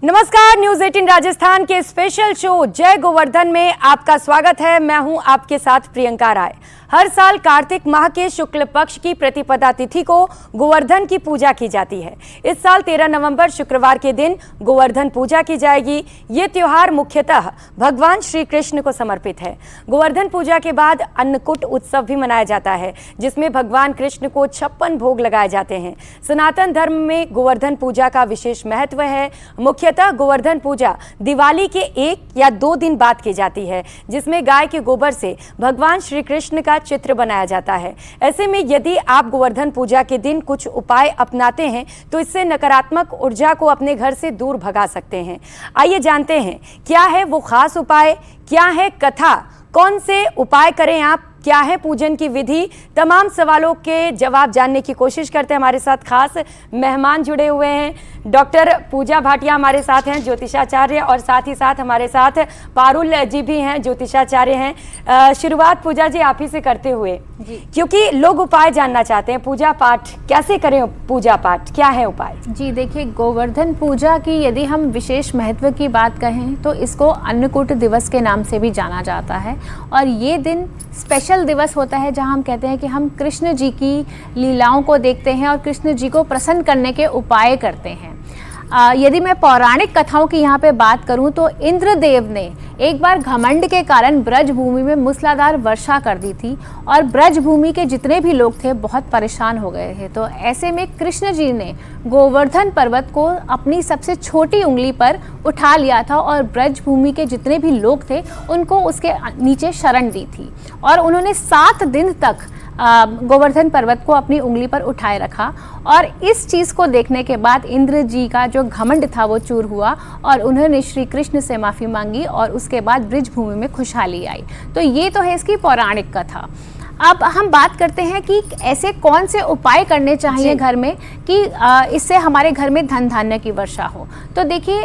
नमस्कार, न्यूज 18 राजस्थान के special show जय गोवर्धन में आपका स्वागत है। मैं हूं आपके साथ प्रियंका राय। हर साल कार्तिक माह के शुक्ल पक्ष की प्रतिपदा तिथि को गोवर्धन की पूजा की जाती है। इस साल 13 नवंबर शुक्रवार के दिन गोवर्धन पूजा की जाएगी। ये त्योहार मुख्यतः भगवान श्री कृष्ण को समर्पित है। गोवर्धन पूजा के बाद अन्नकूट उत्सव भी मनाया जाता है, जिसमें भगवान कृष्ण को 56 भोग लगाए जाते हैं। सनातन धर्म में गोवर्धन पूजा का विशेष महत्व है। मुख्यतः गोवर्धन पूजा दिवाली के 1 या 2 दिन बाद की जाती है, जिसमें गाय के गोबर से भगवान श्री कृष्ण का चित्र बनाया जाता है। ऐसे में यदि आप गोवर्धन पूजा के दिन कुछ उपाय अपनाते हैं तो इससे नकारात्मक ऊर्जा को अपने घर से दूर भगा सकते हैं। आइए जानते हैं क्या है वो खास उपाय, क्या है कथा, कौन से उपाय करें आप, क्या है पूजन की विधि। तमाम सवालों के जवाब जानने की कोशिश करते हैं। हमारे साथ खास मेहमान जुड़े हुए हैं। डॉक्टर पूजा भाटिया हमारे साथ हैं, ज्योतिषाचार्य, और साथ ही साथ हमारे साथ पारुल जी भी हैं, ज्योतिषाचार्य हैं। शुरुआत पूजा जी आप ही से करते हुए जी, क्योंकि लोग उपाय जानना चाहते हैं। पूजा पाठ कैसे करें, पूजा पाठ क्या है उपाय? जी देखिए, गोवर्धन पूजा की यदि हम विशेष महत्व की बात कहें तो इसको अन्नकूट दिवस के नाम से भी जाना जाता है। और ये दिन स्पेशल दिवस होता है जहां हम कहते हैं कि हम कृष्ण जी की लीलाओं को देखते हैं और कृष्ण जी को प्रसन्न करने के उपाय करते हैं। यदि मैं पौराणिक कथाओं की यहाँ पे बात करूँ तो इंद्रदेव ने एक बार घमंड के कारण ब्रज भूमि में मूसलाधार वर्षा कर दी थी और ब्रज भूमि के जितने भी लोग थे बहुत परेशान हो गए थे। तो ऐसे में कृष्ण जी ने गोवर्धन पर्वत को अपनी सबसे छोटी उंगली पर उठा लिया था और ब्रज भूमि के जितने भी लोग थे उनको उसके नीचे शरण दी थी और उन्होंने 7 दिन तक गोवर्धन पर्वत को अपनी उंगली पर उठाए रखा। और इस चीज़ को देखने के बाद इंद्र जी का जो घमंड था वो चूर हुआ और उन्होंने श्री कृष्ण से माफ़ी मांगी और उसके बाद ब्रज भूमि में खुशहाली आई। तो ये तो है इसकी पौराणिक कथा। अब हम बात करते हैं कि ऐसे कौन से उपाय करने चाहिए घर में कि इससे हमारे घर में धन धान्य की वर्षा हो। तो देखिए,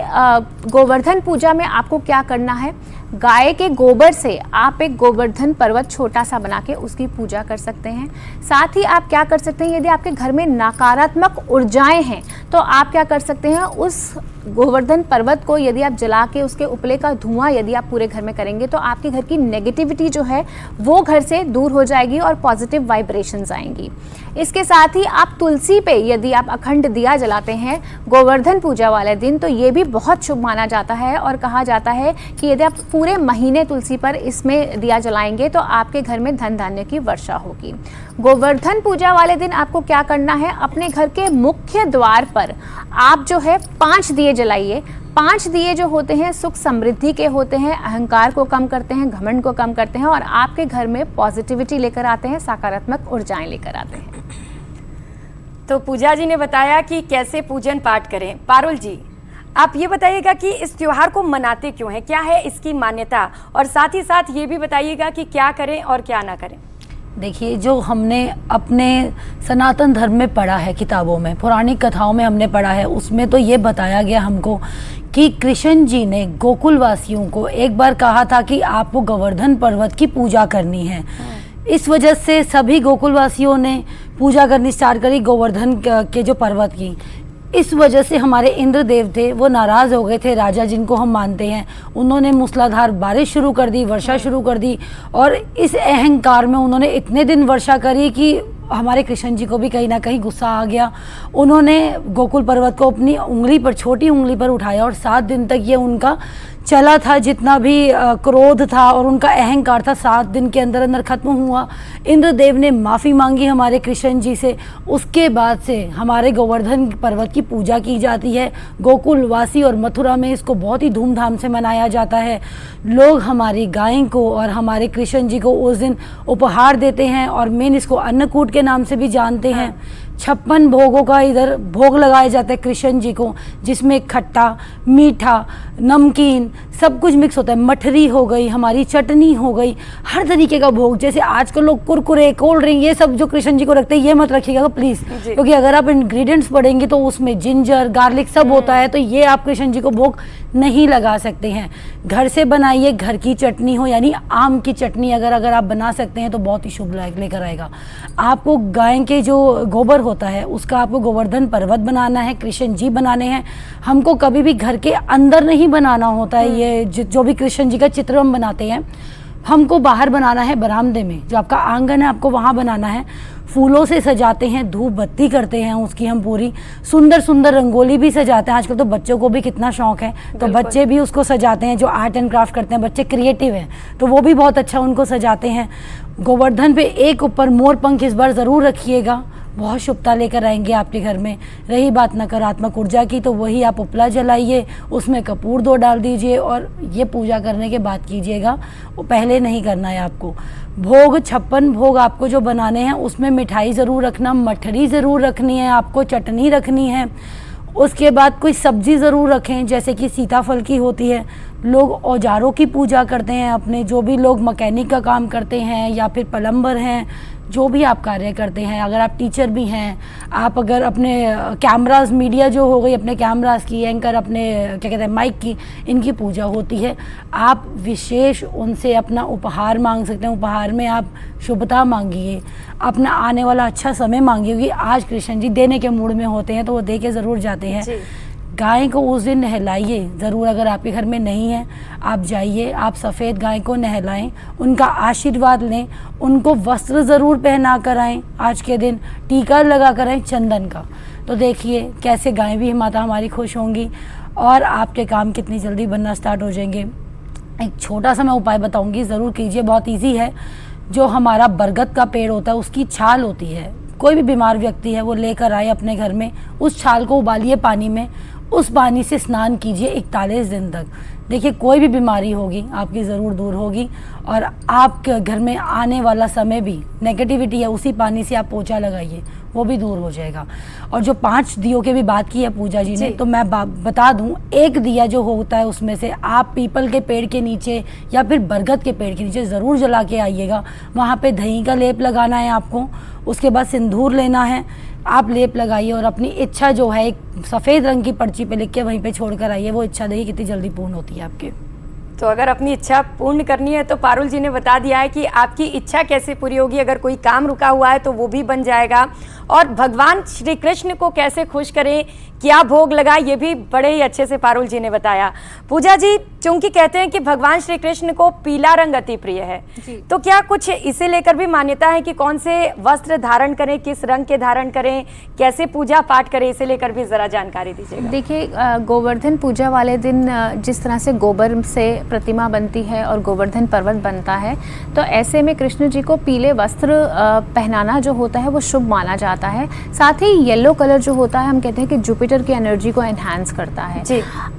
गोवर्धन पूजा में आपको क्या करना है, गाय के गोबर से आप एक गोवर्धन पर्वत छोटा सा बना के उसकी पूजा कर सकते हैं। साथ ही आप क्या कर सकते हैं, यदि आपके घर में नकारात्मक ऊर्जाएं हैं तो आप क्या कर सकते हैं, उस गोवर्धन पर्वत को यदि आप जला के उसके उपले का धुआं यदि आप पूरे घर में करेंगे तो आपके घर की नेगेटिविटी जो है वो घर से दूर हो जाएगी और पॉजिटिव वाइब्रेशंस आएंगी। इसके साथ ही आप तुलसी पे यदि आप अखंड दिया जलाते हैं गोवर्धन पूजा वाले दिन तो ये भी बहुत शुभ माना जाता है और कहा जाता है कि यदि आप पूरे महीने तुलसी पर इसमें दिया जलाएंगे तो आपके घर में धन धान्य की वर्षा होगी। गोवर्धन पूजा वाले दिन आपको क्या करना है, अपने घर के मुख्य द्वार पर आप जो है 5 दिए जलाइए। 5 दिए जो होते हैं सुख समृद्धि के होते हैं, अहंकार को कम करते हैं, घमंड को कम करते हैं और आपके घर में पॉजिटिविटी लेकर आते हैं, सकारात्मक ऊर्जाएं लेकर आते हैं। तो पूजा जी ने बताया कि कैसे पूजन पाठ करें। पारुल जी आप ये बताइएगा कि इस त्योहार को मनाते क्यों हैं, क्या है इसकी मान्यता, और साथ ही साथ ये भी बताइएगा कि क्या करें और क्या ना करें। देखिए, जो हमने अपने सनातन धर्म में पढ़ा है, किताबों में, पौराणिक कथाओं में हमने पढ़ा है, उसमें तो ये बताया गया हमको कि कृष्ण जी ने गोकुल वासियों को एक बार कहा था कि आपको गोवर्धन पर्वत की पूजा करनी है। इस वजह से सभी गोकुल वासियों ने पूजा करनी स्टार्ट करी गोवर्धन के जो पर्वत की। इस वजह से हमारे इंद्र देव थे वो नाराज़ हो गए थे, राजा जिनको हम मानते हैं, उन्होंने मूसलाधार बारिश शुरू कर दी, वर्षा शुरू कर दी और इस अहंकार में उन्होंने इतने दिन वर्षा करी कि हमारे कृष्ण जी को भी कहीं ना कहीं गुस्सा आ गया। उन्होंने गोकुल पर्वत को अपनी उंगली पर, छोटी उंगली पर उठाया और 7 दिन तक ये उनका चला था, जितना भी क्रोध था और उनका अहंकार था 7 दिन के अंदर अंदर ख़त्म हुआ। इंद्रदेव ने माफ़ी मांगी हमारे कृष्ण जी से। उसके बाद से हमारे गोवर्धन पर्वत की पूजा की जाती है। गोकुलवासी और मथुरा में इसको बहुत ही धूमधाम से मनाया जाता है। लोग हमारी गाय को और हमारे कृष्ण जी को उस दिन उपहार देते हैं और मेन इसको अन्नकूट के नाम से भी जानते हैं। 56 भोगों का इधर भोग लगाए जाते हैं कृष्ण जी को, जिसमें खट्टा, मीठा, नमकीन सब कुछ मिक्स होता है। मठरी हो गई, हमारी चटनी हो गई, हर तरीके का भोग। जैसे आजकल लोग कुरकुरे, कोल्ड ड्रिंक, ये सब जो कृष्ण जी को रखते हैं ये मत रखिएगा प्लीज़, क्योंकि अगर आप इंग्रेडिएंट्स पढ़ेंगे तो उसमें जिंजर, गार्लिक सब होता है, तो ये आप कृष्ण जी को भोग नहीं लगा सकते हैं। घर से बनाइए, घर की चटनी हो, यानी आम की चटनी अगर आप बना सकते हैं तो बहुत ही शुभ लेकर आएगा। आपको गाय के जो गोबर होता है उसका आपको गोवर्धन पर्वत बनाना है, कृष्ण जी बनाने हैं। हमको कभी भी घर के अंदर नहीं बनाना होता है, ये जो भी कृष्ण जी का चित्र हम बनाते हैं हमको बाहर बनाना है, बरामदे में जो आपका आंगन है आपको वहाँ बनाना है। फूलों से सजाते हैं, धूप बत्ती करते हैं उसकी, हम पूरी सुंदर सुंदर रंगोली भी सजाते हैं। आजकल तो बच्चों को भी कितना शौक है, तो बच्चे भी उसको सजाते हैं। जो आर्ट एंड क्राफ्ट करते हैं बच्चे, क्रिएटिव हैं, तो वो भी बहुत अच्छा उनको सजाते हैं। गोवर्धन पे एक ऊपर मोर पंख इस बार ज़रूर रखिएगा, बहुत शुभता लेकर आएंगे आपके घर में। रही बात नकारात्मक ऊर्जा की, तो वही आप उपला जलाइए, उसमें कपूर 2 डाल दीजिए और ये पूजा करने के बाद कीजिएगा, वो पहले नहीं करना है आपको। भोग 56 भोग आपको जो बनाने हैं उसमें मिठाई ज़रूर रखना, मठरी ज़रूर रखनी है आपको, चटनी रखनी है। उसके बाद कोई सब्जी ज़रूर रखें, जैसे कि सीताफल की होती है। लोग औजारों की पूजा करते हैं अपने, जो भी लोग मैकेनिक का काम करते हैं या फिर प्लम्बर हैं, जो भी आप कार्य करते हैं, अगर आप टीचर भी हैं, आप अगर अपने कैमरास, मीडिया जो हो गई, अपने कैमरास की, एंकर अपने क्या कहते हैं माइक की, इनकी पूजा होती है। आप विशेष उनसे अपना उपहार मांग सकते हैं। उपहार में आप शुभता मांगिए, अपना आने वाला अच्छा समय मांगिए, क्योंकि आज कृष्ण जी देने के मूड में होते हैं तो वो दे के ज़रूर जाते हैं। गाय को उस दिन नहलाइए ज़रूर, अगर आपके घर में नहीं है आप जाइए, आप सफ़ेद गाय को नहलाएं, उनका आशीर्वाद लें, उनको वस्त्र ज़रूर पहना कर आएँ, आज के दिन टीका लगा कर आएँ चंदन का। तो देखिए कैसे गाय भी माता हमारी खुश होंगी और आपके काम कितनी जल्दी बनना स्टार्ट हो जाएंगे। एक छोटा सा मैं उपाय बताऊँगी, ज़रूर कीजिए, बहुत ईजी है। जो हमारा बरगद का पेड़ होता है उसकी छाल होती है, कोई भी बीमार व्यक्ति है वो लेकर आए अपने घर में, उस छाल को उबालिए पानी में, उस पानी से स्नान कीजिए 41 दिन तक। देखिए कोई भी बीमारी होगी आपकी ज़रूर दूर होगी और आपके घर में आने वाला समय भी नेगेटिविटी है, उसी पानी से आप पोछा लगाइए, वो भी दूर हो जाएगा। और जो 5 दियों की भी बात की है पूजा जी ने, तो मैं बता दूं, एक दिया जो होता है उसमें से आप पीपल के पेड़ के नीचे या फिर बरगद के पेड़ के नीचे ज़रूर जला के आइएगा। वहाँ पे दही का लेप लगाना है आपको, उसके बाद सिंदूर लेना है, आप लेप लगाइए और अपनी इच्छा जो है एक सफ़ेद रंग की पर्ची पे लिख के वहीं पे छोड़ कर आइए। वो इच्छा देखिए कितनी जल्दी पूर्ण होती है आपके। तो अगर अपनी इच्छा पूर्ण करनी है तो पारुल जी ने बता दिया है कि आपकी इच्छा कैसे पूरी होगी। अगर कोई काम रुका हुआ है तो वो भी बन जाएगा। और भगवान श्री कृष्ण को कैसे खुश करें, क्या भोग लगाए, ये भी बड़े ही अच्छे से पारुल जी ने बताया। पूजा जी, चूंकि कहते हैं कि भगवान श्री कृष्ण को पीला रंग अति प्रिय है, तो क्या कुछ इसे लेकर भी मान्यता है कि कौन से वस्त्र धारण करें, किस रंग के धारण करें, कैसे पूजा पाठ करें, इसे लेकर भी जरा जानकारी दीजिएगा। देखिए, गोवर्धन पूजा वाले दिन जिस तरह से गोबर से प्रतिमा बनती है और गोवर्धन पर्वत बनता है, तो ऐसे में कृष्ण जी को पीले वस्त्र पहनाना जो होता है वो शुभ माना जाता है। साथ ही येलो कलर जो होता है, हम कहते हैं कि जुपिटर की एनर्जी को एनहांस करता है।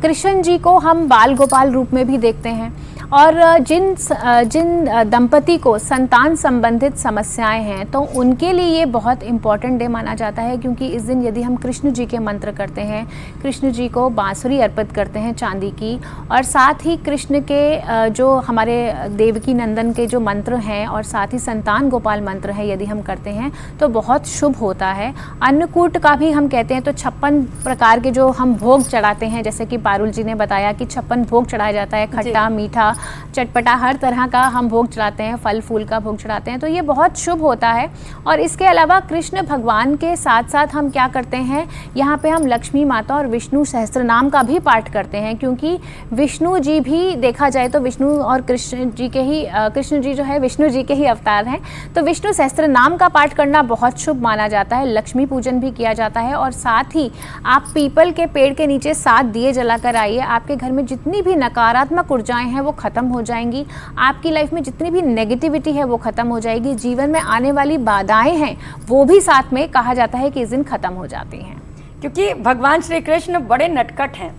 कृष्ण जी को हम बाल गोपाल रूप में भी देखते हैं और जिन दंपति को संतान संबंधित समस्याएं हैं तो उनके लिए ये बहुत इम्पॉर्टेंट डे माना जाता है, क्योंकि इस दिन यदि हम कृष्ण जी के मंत्र करते हैं, कृष्ण जी को बांसुरी अर्पित करते हैं चांदी की, और साथ ही कृष्ण के जो हमारे देवकी नंदन के जो मंत्र हैं और साथ ही संतान गोपाल मंत्र है यदि हम करते हैं तो बहुत शुभ होता है। अन्नकूट का भी हम कहते हैं, तो 56 प्रकार के जो हम भोग चढ़ाते हैं, जैसे कि पारुल जी ने बताया कि 56 भोग चढ़ाया जाता है, खट्टा मीठा चटपटा हर तरह का हम भोग चढ़ाते हैं, फल फूल का भोग चढ़ाते हैं, तो ये बहुत शुभ होता है। और इसके अलावा कृष्ण भगवान के साथ साथ हम क्या करते हैं, यहाँ पे हम लक्ष्मी माता और विष्णु सहस्त्र नाम का भी पाठ करते हैं, क्योंकि विष्णु जी भी देखा जाए तो विष्णु और कृष्ण जी के ही कृष्ण जी जो है विष्णु जी के ही अवतार हैं, तो विष्णु सहस्त्र नाम का पाठ करना बहुत शुभ माना जाता है। लक्ष्मी पूजन भी किया जाता है और साथ ही आप पीपल के पेड़ के नीचे 7 दिए जलाकर आइए। आपके घर में जितनी भी नकारात्मक ऊर्जाएं हैं वो खत्म हो जाएंगी, आपकी लाइफ में जितनी भी नेगेटिविटी है वो खत्म हो जाएगी, जीवन में आने वाली बाधाएं हैं वो भी साथ में कहा जाता है कि इस दिन खत्म हो जाती हैं। क्योंकि भगवान श्री कृष्ण बड़े नटखट हैं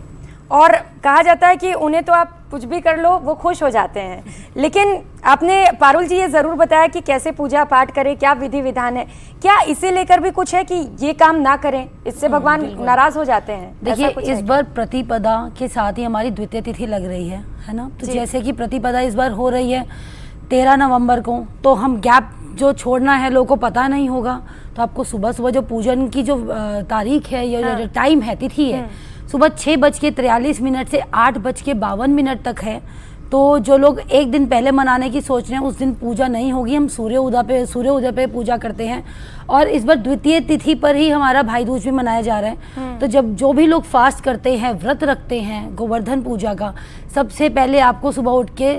और कहा जाता है कि उन्हें तो आप कुछ भी कर लो वो खुश हो जाते हैं। लेकिन आपने पारुल जी ये ज़रूर बताया कि कैसे पूजा पाठ करें, क्या विधि विधान है, क्या इसे लेकर भी कुछ है कि ये काम ना करें, इससे भगवान नाराज हो जाते हैं? देखिए, इस बार प्रतिपदा के साथ ही हमारी द्वितीय तिथि लग रही है ना, तो जैसे कि प्रतिपदा इस बार हो रही है 13 नवंबर को, तो हम गैप जो छोड़ना है लोगों को पता नहीं होगा, तो आपको सुबह सुबह जो पूजन की जो तारीख है या जो टाइम है, तिथि है, सुबह 6:43 से 8:52 तक है। तो जो लोग एक दिन पहले मनाने की सोच रहे हैं उस दिन पूजा नहीं होगी। हम सूर्योदय पे पूजा करते हैं और इस बार द्वितीय तिथि पर ही हमारा भाई दूज भी मनाया जा रहा है। तो जब जो भी लोग फास्ट करते हैं, व्रत रखते हैं गोवर्धन पूजा का, सबसे पहले आपको सुबह उठ के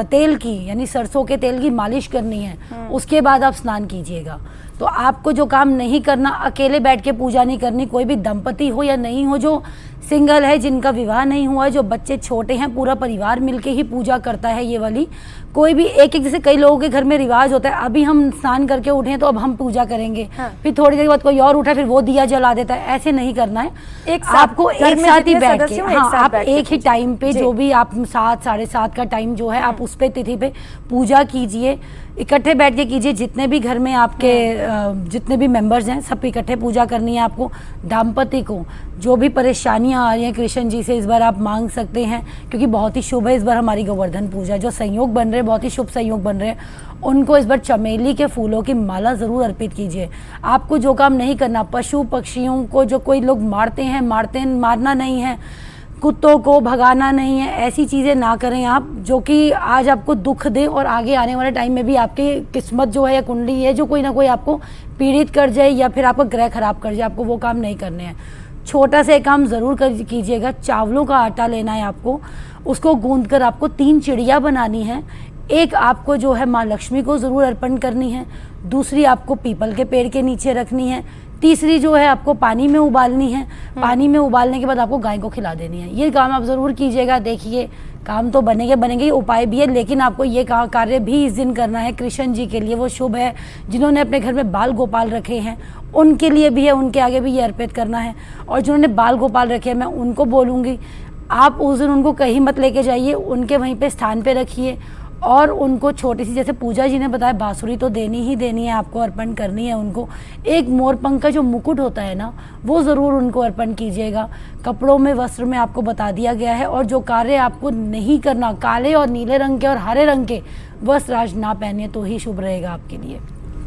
तेल की यानी सरसों के तेल की मालिश करनी है, उसके बाद आप स्नान कीजिएगा। तो आपको जो काम नहीं करना, अकेले बैठ के पूजा नहीं करनी, कोई भी दंपति हो या नहीं हो, जो सिंगल है, जिनका विवाह नहीं हुआ है, जो बच्चे छोटे हैं, पूरा परिवार मिलके ही पूजा करता है ये वाली। कोई भी एक जैसे कई लोगों के घर में रिवाज होता है, अभी हम स्नान करके उठे हैं तो अब हम पूजा करेंगे, फिर थोड़ी देर बाद कोई और उठा फिर वो दिया जला देता है, ऐसे नहीं करना है। आपको एक साथ ही बैठ के, हाँ, आप एक ही टाइम पे जो भी आप 7 साढ़े 7 का टाइम जो है आप उस पे तिथि पे पूजा कीजिए, इकट्ठे बैठ के कीजिए। जितने भी घर में आपके जितने भी मेंबर्स हैं सब इकट्ठे पूजा करनी है आपको। दाम्पत्य को जो भी परेशानियां आ रही हैं कृष्ण जी से इस बार आप मांग सकते हैं, क्योंकि बहुत ही शुभ है इस बार हमारी गोवर्धन पूजा। जो संयोग बन रहे हैं बहुत ही शुभ संयोग बन रहे हैं, उनको इस बार चमेली के फूलों की माला ज़रूर अर्पित कीजिए। आपको जो काम नहीं करना, पशु पक्षियों को जो कोई लोग मारते हैं मारना नहीं है, कुत्तों को भगाना नहीं है, ऐसी चीज़ें ना करें आप जो कि आज आपको दुख दे और आगे आने वाले टाइम में भी आपकी किस्मत जो है या कुंडली है जो कोई ना कोई आपको पीड़ित कर जाए या फिर आपका ग्रह खराब कर जाए। आपको वो काम नहीं करने हैं। छोटा सा एक काम ज़रूर कीजिएगा। चावलों का आटा लेना है आपको, उसको गूंद कर आपको 3 चिड़िया बनानी है। एक आपको जो है माँ लक्ष्मी को ज़रूर अर्पण करनी है, दूसरी आपको पीपल के पेड़ के नीचे रखनी है, तीसरी जो है आपको पानी में उबालनी है। पानी में उबालने के बाद आपको गाय को खिला देनी है। ये काम आप ज़रूर कीजिएगा। देखिए काम तो बनेंगे, उपाय भी है, लेकिन आपको ये कार्य भी इस दिन करना है कृष्ण जी के लिए। वो शुभ है। जिन्होंने अपने घर में बाल गोपाल रखे हैं उनके लिए भी है, उनके आगे भी ये अर्पित करना है। और जिन्होंने बाल गोपाल रखे हैं मैं उनको बोलूँगी आप उस दिन उनको कहीं मत लेके जाइए, उनके वहीं पे स्थान पे रखिए और उनको छोटी सी, जैसे पूजा जी ने बताया, बांसुरी तो देनी ही देनी है, आपको अर्पण करनी है उनको। एक मोरपंख का जो मुकुट होता है ना, वो ज़रूर उनको अर्पण कीजिएगा। कपड़ों में, वस्त्र में आपको बता दिया गया है। और जो कार्य आपको नहीं करना, काले और नीले रंग के और हरे रंग के वस्त्र आज ना पहनिए तो ही शुभ रहेगा आपके लिए।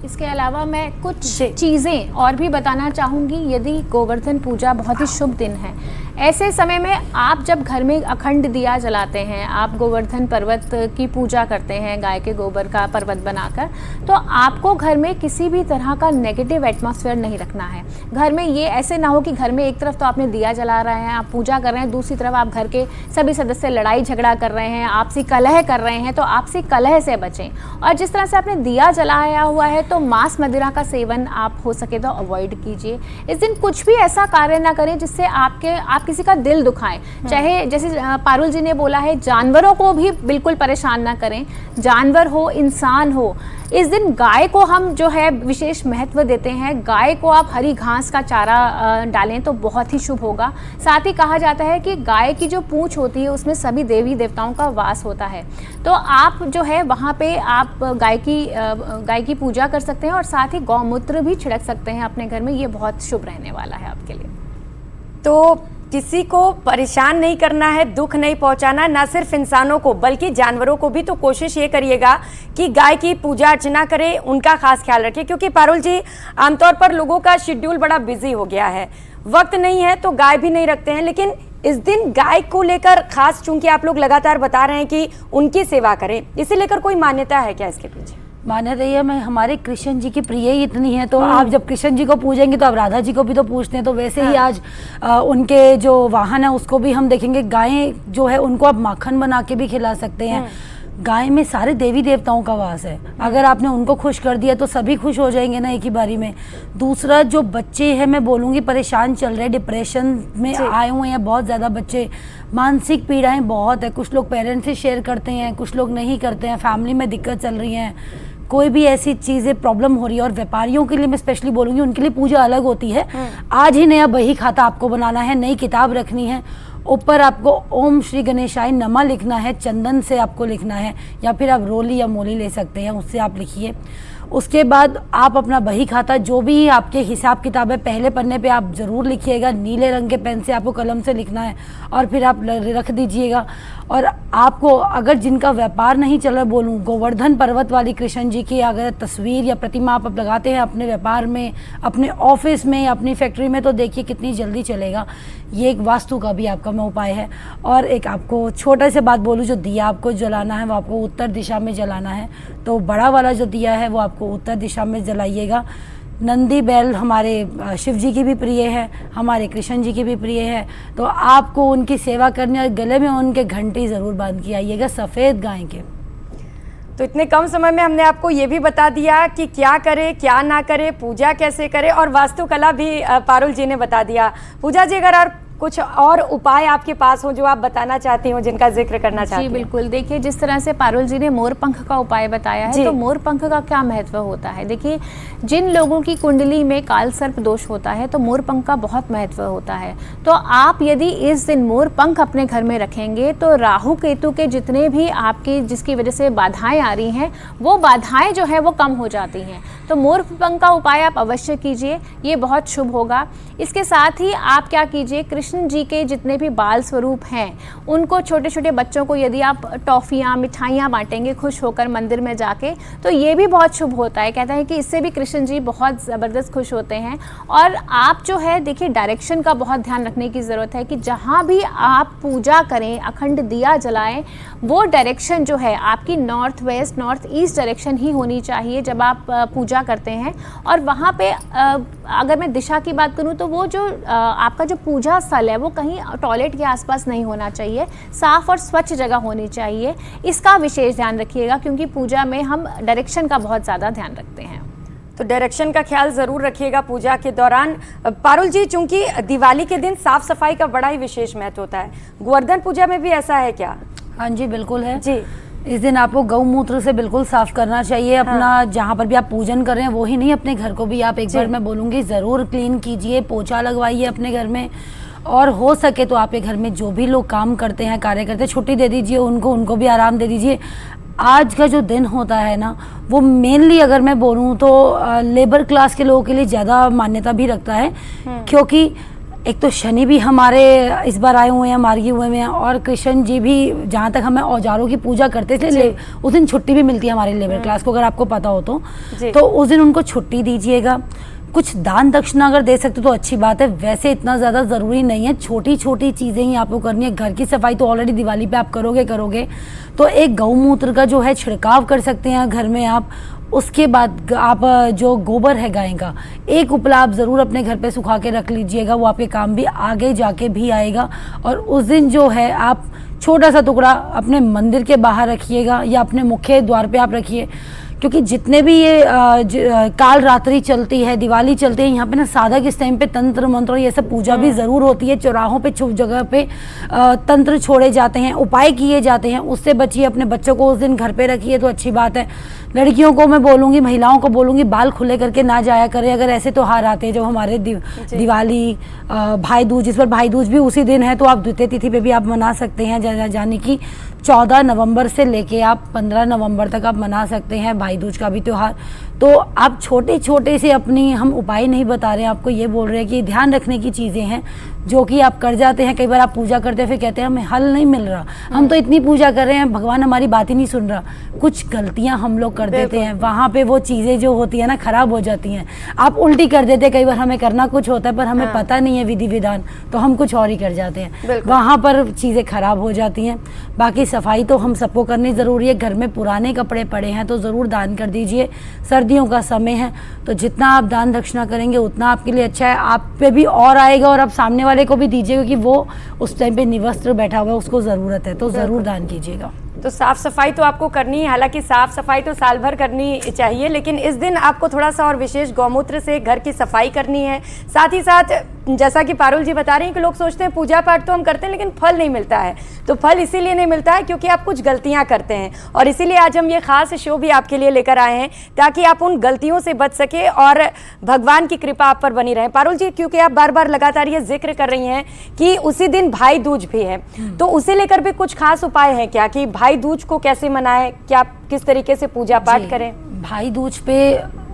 इसके अलावा मैं कुछ चीज़ें और भी बताना चाहूँगी। यदि गोवर्धन पूजा बहुत ही शुभ दिन है, ऐसे समय में आप जब घर में अखंड दिया जलाते हैं, आप गोवर्धन पर्वत की पूजा करते हैं गाय के गोबर का पर्वत बनाकर, तो आपको घर में किसी भी तरह का नेगेटिव एटमॉस्फेयर नहीं रखना है। घर में ये ऐसे ना हो कि घर में एक तरफ तो आपने दिया जला रहे हैं, आप पूजा कर रहे हैं, दूसरी तरफ आप घर के सभी सदस्य लड़ाई झगड़ा कर रहे हैं, आपसी कलह कर रहे हैं। तो आपसी कलह से बचें। और जिस तरह से आपने दिया जलाया हुआ है तो मांस मदिरा का सेवन आप हो सके तो अवॉइड कीजिए। इस दिन कुछ भी ऐसा कार्य ना करें जिससे आप किसी का दिल दुखाएं। चाहे जैसे पारुल जी ने बोला है, जानवरों को भी बिल्कुल परेशान ना करें, जानवर हो, इंसान हो। इस दिन गाय को हम जो है विशेष महत्व देते हैं। गाय को आप हरी घास का चारा डालें तो बहुत ही शुभ होगा। साथ ही कहा जाता है कि गाय की जो पूंछ होती है उसमें सभी देवी देवताओं का वास होता है। तो आप जो है वहाँ पे आप गाय की पूजा कर सकते हैं और साथ ही गौमूत्र भी छिड़क सकते हैं अपने घर में। ये बहुत शुभ रहने वाला है आपके लिए। तो किसी को परेशान नहीं करना है, दुख नहीं पहुंचाना, ना सिर्फ इंसानों को बल्कि जानवरों को भी। तो कोशिश ये करिएगा कि गाय की पूजा अर्चना करें, उनका खास ख्याल रखें। क्योंकि पारुल जी, आमतौर पर लोगों का शेड्यूल बड़ा बिजी हो गया है, वक्त नहीं है तो गाय भी नहीं रखते हैं। लेकिन इस दिन गाय को लेकर खास, चूंकि आप लोग लगातार बता रहे हैं कि उनकी सेवा करें, इसे लेकर कोई मान्यता है क्या इसके पीछे? मान्यता ये है, हमारे कृष्ण जी की प्रिय ही इतनी है, तो आप जब कृष्ण जी को पूजेंगे तो आप राधा जी को भी तो पूछते हैं। तो वैसे ही आज उनके जो वाहन है उसको भी हम देखेंगे। गायें जो है उनको आप माखन बना के भी खिला सकते हैं। गाय में सारे देवी देवताओं का वास है। अगर आपने उनको खुश कर दिया तो सभी खुश हो जाएंगे ना एक ही बारी में। दूसरा, जो बच्चे हैं मैं बोलूँगी परेशान चल रहे हैं, डिप्रेशन में आए हुए हैं बहुत ज़्यादा बच्चे, मानसिक पीड़ाएं बहुत है। कुछ लोग पेरेंट्स से शेयर करते हैं, कुछ लोग नहीं करते हैं, फैमिली में दिक्कत चल रही है, कोई भी ऐसी चीज़ें प्रॉब्लम हो रही है। और व्यापारियों के लिए मैं स्पेशली बोलूँगी, उनके लिए पूजा अलग होती है। आज ही नया बही खाता आपको बनाना है, नई किताब रखनी है, ऊपर आपको ओम श्री गणेशाय नमः लिखना है, चंदन से आपको लिखना है, या फिर आप रोली या मोली ले सकते हैं, उससे आप लिखिए। उसके बाद आप अपना बही खाता जो भी आपके हिसाब किताब है पहले पन्ने पे आप ज़रूर लिखिएगा, नीले रंग के पेन से आपको कलम से लिखना है और फिर आप रख दीजिएगा। और आपको अगर जिनका व्यापार नहीं चल रहा, बोलूँ गोवर्धन पर्वत वाली कृष्ण जी की अगर तस्वीर या प्रतिमा आप लगाते हैं अपने व्यापार में, अपने ऑफिस में, अपनी फैक्ट्री में, तो देखिए कितनी जल्दी चलेगा। ये एक वास्तु का भी आपका उपाय है। और एक आपको छोटा से बात बोलूँ, जो दिया आपको जलाना है वो आपको उत्तर दिशा में जलाना है, तो बड़ा वाला जो दिया है वो आपको उत्तर दिशा में जलाइएगा। नंदी बैल हमारे शिव जी की भी प्रिय है, हमारे कृष्ण जी की भी प्रिय है, तो आपको उनकी सेवा करनी और गले में उनके घंटी ज़रूर बांध के आइएगा सफ़ेद गाय के। तो इतने कम समय में हमने आपको ये भी बता दिया कि क्या करे क्या ना करे, पूजा कैसे करे, और वास्तुकला भी पारुल जी ने बता दिया। पूजा जी, अगर कुछ और उपाय आपके पास हो जो आप बताना चाहती हो, जिनका जिक्र करना चाहती हैं? जी बिल्कुल, देखिए जिस तरह से पारुल जी ने मोर पंख का उपाय बताया है, तो मोर पंख का क्या महत्व होता है। देखिए जिन लोगों की कुंडली में काल सर्प दोष होता है तो मोर पंख का बहुत महत्व होता है। तो आप यदि इस दिन मोर पंख अपने घर में रखेंगे तो राहु केतु के जितने भी आपकी जिसकी वजह से बाधाएं आ रही हैं वो बाधाएं जो है वो कम हो जाती हैं। तो मोर पंख का उपाय आप अवश्य कीजिए, ये बहुत शुभ होगा। इसके साथ ही आप क्या कीजिए, कृष्ण जी के जितने भी बाल स्वरूप हैं उनको, छोटे छोटे बच्चों को यदि आप टॉफ़ियाँ मिठाइयाँ बांटेंगे खुश होकर मंदिर में जाके, तो ये भी बहुत शुभ होता है। कहता है कि इससे भी कृष्ण जी बहुत ज़बरदस्त खुश होते हैं। और आप जो है देखिए डायरेक्शन का बहुत ध्यान रखने की ज़रूरत है कि जहाँ भी आप पूजा करें, अखंड दिया जलाएं, वो डायरेक्शन जो है आपकी north west north east direction ही होनी चाहिए जब आप पूजा करते हैं। और वहाँ पे अगर मैं दिशा की बात करूँ तो वो जो आपका जो पूजा स्थल है वो कहीं टॉयलेट के आसपास नहीं होना चाहिए, साफ़ और स्वच्छ जगह होनी चाहिए। इसका विशेष ध्यान रखिएगा क्योंकि पूजा में हम डायरेक्शन का बहुत ज़्यादा ध्यान रखते हैं। तो डायरेक्शन का ख्याल ज़रूर रखिएगा पूजा के दौरान। पारुल जी, चूंकि दिवाली के दिन साफ सफाई का बड़ा ही विशेष महत्व होता है, गोवर्धन पूजा में भी ऐसा है क्या? हाँ जी बिल्कुल है जी। इस दिन आपको गौमूत्र से बिल्कुल साफ करना चाहिए अपना। हाँ। जहाँ पर भी आप पूजन कर रहे हैं वो ही नहीं, अपने घर को भी आप एक बार मैं बोलूँगी ज़रूर क्लीन कीजिए, पोछा लगवाइए अपने घर में। और हो सके तो आपके घर में जो भी लोग काम करते हैं, कार्य करते हैं, छुट्टी दे दीजिए उनको भी आराम दे दीजिए। आज का जो दिन होता है ना वो मेनली अगर मैं बोलूँ तो लेबर क्लास के लोगों के लिए ज़्यादा मान्यता भी रखता है, क्योंकि एक तो शनि भी हमारे इस बार आए हुए हैं, मार्गी हुए हैं, और कृष्ण जी भी जहाँ तक हमें औजारों की पूजा करते थे उस दिन छुट्टी भी मिलती है हमारे लेबर क्लास को, अगर आपको पता हो तो उस दिन उनको छुट्टी दीजिएगा। कुछ दान दक्षिणा अगर दे सकते तो अच्छी बात है, वैसे इतना ज़्यादा ज़रूरी नहीं है, छोटी छोटी चीज़ें ही आपको करनी है। घर की सफाई तो ऑलरेडी दिवाली पे आप करोगे तो एक गौमूत्र का जो है छिड़काव कर सकते हैं घर में आप। उसके बाद आप जो गोबर है गाय का, एक उपला आप ज़रूर अपने घर पे सुखा के रख लीजिएगा, वो आपके काम भी आगे जाके भी आएगा। और उस दिन जो है आप छोटा सा टुकड़ा अपने मंदिर के बाहर रखिएगा या अपने मुख्य द्वार पे आप रखिए, क्योंकि जितने भी ये काल रात्रि चलती है, दिवाली चलती है, यहाँ पे ना साधक इस टाइम पे तंत्र मंत्र ये सब पूजा भी ज़रूर होती है। चौराहों पे छुप जगह पे तंत्र छोड़े जाते हैं, उपाय किए जाते हैं, उससे बचिए। अपने बच्चों को उस दिन घर पे रखिए तो अच्छी बात है। लड़कियों को मैं बोलूँगी, महिलाओं को बोलूँगी, बाल खुले करके ना जाया करें। अगर ऐसे त्योहार आते हैं जब हमारे दिवाली, भाई दूज, जिस पर भाई दूज भी उसी दिन है, तो आप द्वितीय तिथि पे भी आप मना सकते हैं, यानी कि 14 नवंबर से लेके आप 15 नवंबर तक आप मना सकते हैं भाई दूज का भी त्यौहार। तो आप छोटे छोटे से अपनी, हम उपाय नहीं बता रहे हैं आपको, ये बोल रहे हैं कि ध्यान रखने की चीज़ें हैं जो कि आप कर जाते हैं। कई बार आप पूजा करते हैं फिर कहते हैं हमें हल नहीं मिल रहा, हम तो इतनी पूजा कर रहे हैं, भगवान हमारी बात ही नहीं सुन रहा। कुछ गलतियां हम लोग कर देते हैं, वहाँ पे वो चीज़ें जो होती है ना खराब हो जाती हैं। आप उल्टी कर देते हैं, कई बार हमें करना कुछ होता है पर हमें पता नहीं है विधि विधान, तो हम कुछ और ही कर जाते हैं, वहाँ पर चीज़ें खराब हो जाती हैं। बाकी सफाई तो हम सबको करनी ज़रूरी है। घर में पुराने कपड़े पड़े हैं तो ज़रूर दान कर दीजिए, सर्दियों का समय है तो जितना आप दान दक्षिणा करेंगे उतना आपके लिए अच्छा है, आप पे भी और आएगा और आप सामने वाले को भी दीजिएगा कि वो उस टाइम पे निवस्त्र बैठा हुआ है, उसको ज़रूरत है, तो ज़रूर दान कीजिएगा। तो साफ सफाई तो आपको करनी है, हालांकि साफ सफाई तो साल भर करनी चाहिए, लेकिन इस दिन आपको थोड़ा सा और विशेष गौमूत्र से घर की सफाई करनी है। साथ ही साथ जैसा कि पारुल जी बता रही हैं कि लोग सोचते हैं पूजा पाठ तो हम करते हैं लेकिन फल नहीं मिलता है, तो फल इसीलिए नहीं मिलता है क्योंकि आप कुछ गलतियां करते हैं, और इसीलिए आज हम ये खास शो भी आपके लिए लेकर आए हैं ताकि आप उन गलतियों से बच सके और भगवान की कृपा आप पर बनी रहे। पारुल जी, क्योंकि आप बार बार लगातार ये जिक्र कर रही हैं कि उसी दिन भाई दूज भी है, तो उसे लेकर भी कुछ खास उपाय है क्या कि भाई दूज को कैसे मनाएं, क्या किस तरीके से पूजा पाठ करें? भाई दूज पे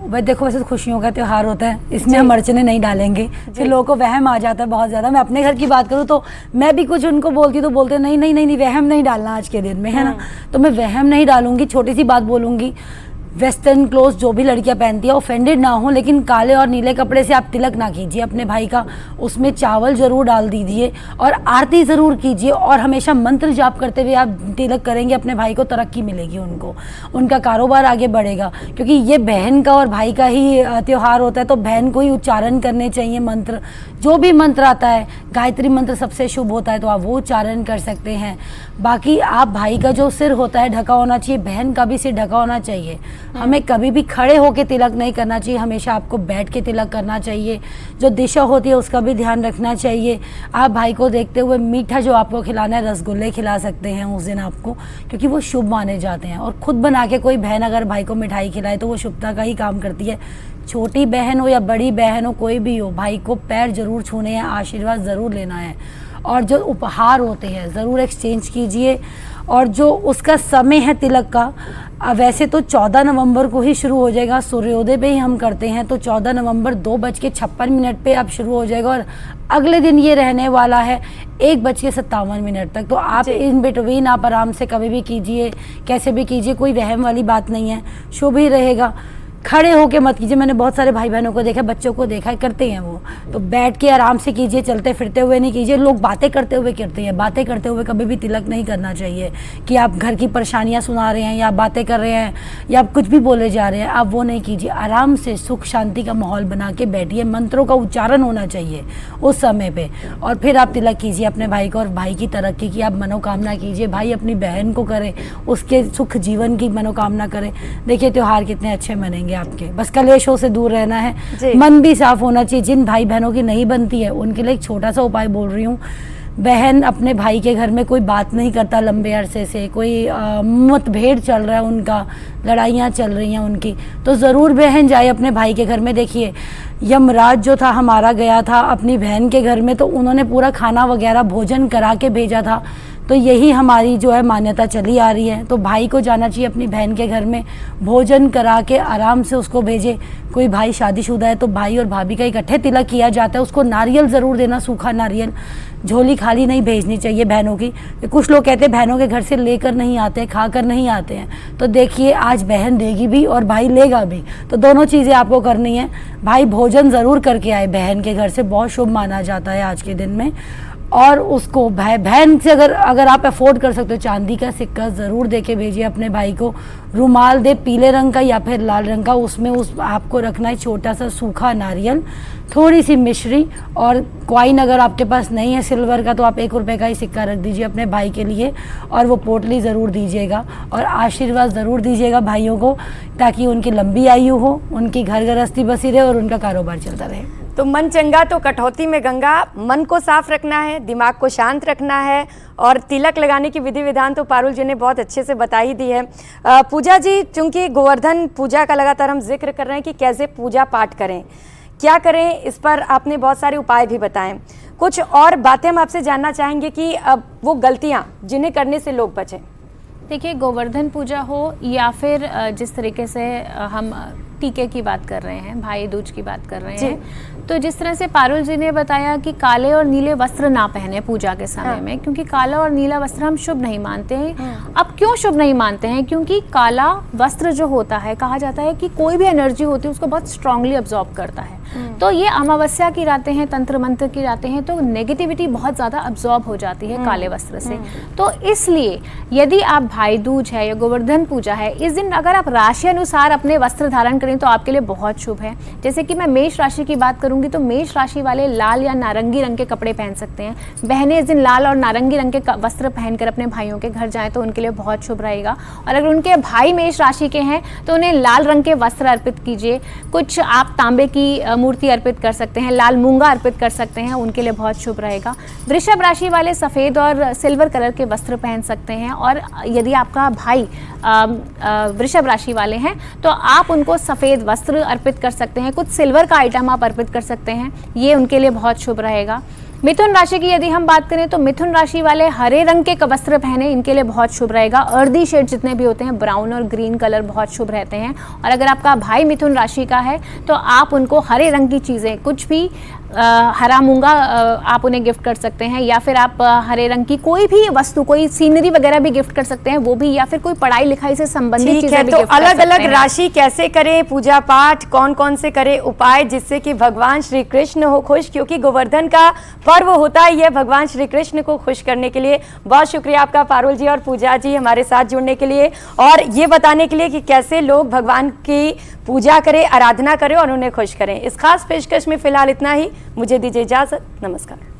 वह देखो, वैसे तो खुशियों का त्योहार होता है, इसमें हम अर्चने नहीं डालेंगे, फिर लोगों को वहम आ जाता है बहुत ज़्यादा। मैं अपने घर की बात करूँ तो मैं भी कुछ उनको बोलती तो बोलते नहीं नहीं नहीं नहीं वहम नहीं डालना आज के दिन में, है ना। तो मैं वहम नहीं डालूंगी, छोटी सी बात बोलूंगी। वेस्टर्न क्लोथ जो भी लड़कियां पहनती है ऑफेंडेड ना हो, लेकिन काले और नीले कपड़े से आप तिलक ना कीजिए अपने भाई का। उसमें चावल ज़रूर डाल दीजिए और आरती ज़रूर कीजिए, और हमेशा मंत्र जाप करते हुए आप तिलक करेंगे, अपने भाई को तरक्की मिलेगी, उनको उनका कारोबार आगे बढ़ेगा। क्योंकि ये बहन का और भाई का ही त्यौहार होता है, तो बहन को ही उच्चारण करने चाहिए मंत्र। जो भी मंत्र आता है, गायत्री मंत्र सबसे शुभ होता है, तो आप वो उच्चारण कर सकते हैं। बाकी आप भाई का जो सिर होता है ढका होना चाहिए, बहन का भी सिर ढका होना चाहिए। हमें कभी भी खड़े होकर तिलक नहीं करना चाहिए, हमेशा आपको बैठ के तिलक करना चाहिए। जो दिशा होती है उसका भी ध्यान रखना चाहिए। आप भाई को देखते हुए मीठा जो आपको खिलाना है, रसगुल्ले खिला सकते हैं उस दिन आपको, क्योंकि वो शुभ माने जाते हैं। और खुद बना के कोई बहन अगर भाई को मिठाई खिलाए तो वो शुभता का ही काम करती है। छोटी बहन हो या बड़ी बहन हो, कोई भी हो, भाई को पैर जरूर छूने हैं, आशीर्वाद ज़रूर लेना है। और जो उपहार होते हैं ज़रूर एक्सचेंज कीजिए। और जो उसका समय है तिलक का, वैसे तो 14 नवंबर को ही शुरू हो जाएगा, सूर्योदय पे ही हम करते हैं, तो 14 नवंबर 2:56 पे अब शुरू हो जाएगा, और अगले दिन ये रहने वाला है 1:57 तक। तो आप इन बिटवीन आप आराम से कभी भी कीजिए, कैसे भी कीजिए, कोई वहम वाली बात नहीं है, शुभ ही रहेगा। खड़े होके मत कीजिए। मैंने बहुत सारे भाई बहनों को देखा, बच्चों को देखा है, करते हैं वो, तो बैठ के आराम से कीजिए, चलते फिरते हुए नहीं कीजिए। लोग बातें करते हुए करते हैं, बातें करते हुए कभी भी तिलक नहीं करना चाहिए कि आप घर की परेशानियां सुना रहे हैं या बातें कर रहे हैं या आप कुछ भी बोले जा रहे हैं, आप वो नहीं कीजिए। आराम से सुख शांति का माहौल बना के बैठिए, मंत्रों का उच्चारण होना चाहिए उस समय पे, और फिर आप तिलक कीजिए अपने भाई को। और भाई की तरक्की की आप मनोकामना कीजिए, भाई अपनी बहन को करे, उसके सुख जीवन की मनोकामना करे। देखिए त्यौहार कितने अच्छे मनेंगे आपके। बस कलेशों से दूर रहना है, मन भी साफ होना चाहिए। जिन भाई बहनों की नहीं बनती है उनके लिए एक छोटा सा उपाय बोल रही हूँ। बहन अपने भाई के घर में कोई बात नहीं करता लंबे अरसे से, कोई मतभेद चल रहा है उनका, लड़ाइयाँ चल रही हैं उनकी, तो ज़रूर बहन जाए अपने भाई के घर में। देखिए यमराज जो था हमारा गया था अपनी बहन के घर में, तो उन्होंने पूरा खाना वगैरह भोजन करा के भेजा था। तो यही हमारी जो है मान्यता चली आ रही है। तो भाई को जाना चाहिए अपनी बहन के घर में, भोजन करा के आराम से उसको भेजे। कोई भाई शादीशुदा है तो भाई और भाभी का इकट्ठे तिलक किया जाता है, उसको नारियल ज़रूर देना, सूखा नारियल। झोली खाली नहीं भेजनी चाहिए बहनों की। कुछ लोग कहते हैं बहनों के घर से लेकर नहीं आते, खाकर नहीं आते हैं, तो देखिए आज बहन देगी भी और भाई लेगा भी, तो दोनों चीज़ें आपको करनी है। भाई भोजन ज़रूर करके आए बहन के घर से, बहुत शुभ माना जाता है आज के दिन में। और उसको बहन से अगर आप अफोर्ड कर सकते हो, चांदी का सिक्का ज़रूर दे के भेजिए अपने भाई को। रुमाल दे पीले रंग का या फिर लाल रंग का, उसमें आपको रखना है छोटा सा सूखा नारियल, थोड़ी सी मिश्री और कॉइन। अगर आपके पास नहीं है सिल्वर का तो आप 1 रुपये का ही सिक्का रख दीजिए अपने भाई के लिए, और वो पोटली ज़रूर दीजिएगा और आशीर्वाद ज़रूर दीजिएगा भाइयों को, ताकि उनकी लंबी आयु हो, उनकी घर गृहस्थी बसी रहे और उनका कारोबार चलता रहे। तो मन चंगा तो कटौती में गंगा, मन को साफ रखना है, दिमाग को शांत रखना है, और तिलक लगाने की विधि विधान तो पारुल जी ने बहुत अच्छे से बता ही दी है। पूजा जी, चूंकि गोवर्धन पूजा का लगातार हम जिक्र कर रहे हैं कि कैसे पूजा पाठ करें, क्या करें, इस पर आपने बहुत सारे उपाय भी बताएं। कुछ और बातें हम आपसे जानना चाहेंगे कि अब वो गलतियाँ जिन्हें करने से लोग बचें। देखिए, गोवर्धन पूजा हो या फिर जिस तरीके से हम टीके की बात कर रहे हैं, भाई दूज की बात कर रहे हैं, तो जिस तरह से पारुल जी ने बताया कि काले और नीले वस्त्र ना पहने पूजा के समय में, क्योंकि काला और नीला वस्त्र हम शुभ नहीं मानते हैं। अब क्यों शुभ नहीं मानते हैं? क्योंकि काला वस्त्र जो होता है, कहा जाता है कि कोई भी एनर्जी होती है उसको बहुत स्ट्रांगली अब्जॉर्ब करता है। तो ये अमावस्या की रातें हैं, तंत्र मंत्र की रातें हैं, तो नेगेटिविटी बहुत ज़्यादा अब्जॉर्ब हो जाती है काले वस्त्र से। तो इसलिए यदि आप भाई दूज है या गोवर्धन पूजा है, इस दिन अगर आप राशि अनुसार अपने वस्त्र धारण करें तो आपके लिए बहुत शुभ है। जैसे कि मैं मेष राशि की बात करूंगी तो मेष राशि वाले लाल या नारंगी रंग के कपड़े पहन सकते हैं। बहनें इस दिन लाल और नारंगी रंग के वस्त्र पहनकर अपने भाइयों के घर जाएं तो उनके लिए बहुत शुभ रहेगा। और अगर उनके भाई मेष राशि के हैं तो उन्हें लाल रंग के वस्त्र अर्पित कीजिए। कुछ आप तांबे की मूर्ति अर्पित कर सकते हैं, लाल मूंगा अर्पित कर सकते हैं, उनके लिए बहुत शुभ रहेगा। वृषभ राशि वाले सफ़ेद और सिल्वर कलर के वस्त्र पहन सकते हैं, और यदि आपका भाई वृषभ राशि वाले हैं तो आप उनको सफ़ेद वस्त्र अर्पित कर सकते हैं। कुछ सिल्वर का आइटम आप अर्पित कर सकते हैं, ये उनके लिए बहुत शुभ रहेगा। मिथुन राशि की यदि हम बात करें तो मिथुन राशि वाले हरे रंग के वस्त्र पहने, इनके लिए बहुत शुभ रहेगा। अर्दी शेड जितने भी होते हैं, ब्राउन और ग्रीन कलर बहुत शुभ रहते हैं। और अगर आपका भाई मिथुन राशि का है तो आप उनको हरे रंग की चीज़ें, कुछ भी हरा मूंगा आप उन्हें गिफ्ट कर सकते हैं, या फिर आप हरे रंग की कोई भी वस्तु, कोई सीनरी वगैरह भी गिफ्ट कर सकते हैं, वो भी, या फिर कोई पढ़ाई लिखाई से संबंधित ठीक है। चीजें भी तो गिफ्ट कर अलग सकते अलग हैं। राशि कैसे करें पूजा पाठ, कौन कौन से करें उपाय जिससे कि भगवान श्री कृष्ण हो खुश, क्योंकि गोवर्धन का पर्व होता है यह भगवान श्री कृष्ण को खुश करने के लिए। बहुत शुक्रिया आपका पारुल जी और पूजा जी हमारे साथ जुड़ने के लिए और ये बताने के लिए कि कैसे लोग भगवान की पूजा करें, आराधना करें और उन्हें खुश करें। इस खास पेशकश में फिलहाल इतना ही। मुझे दीजिए इजाजत। नमस्कार।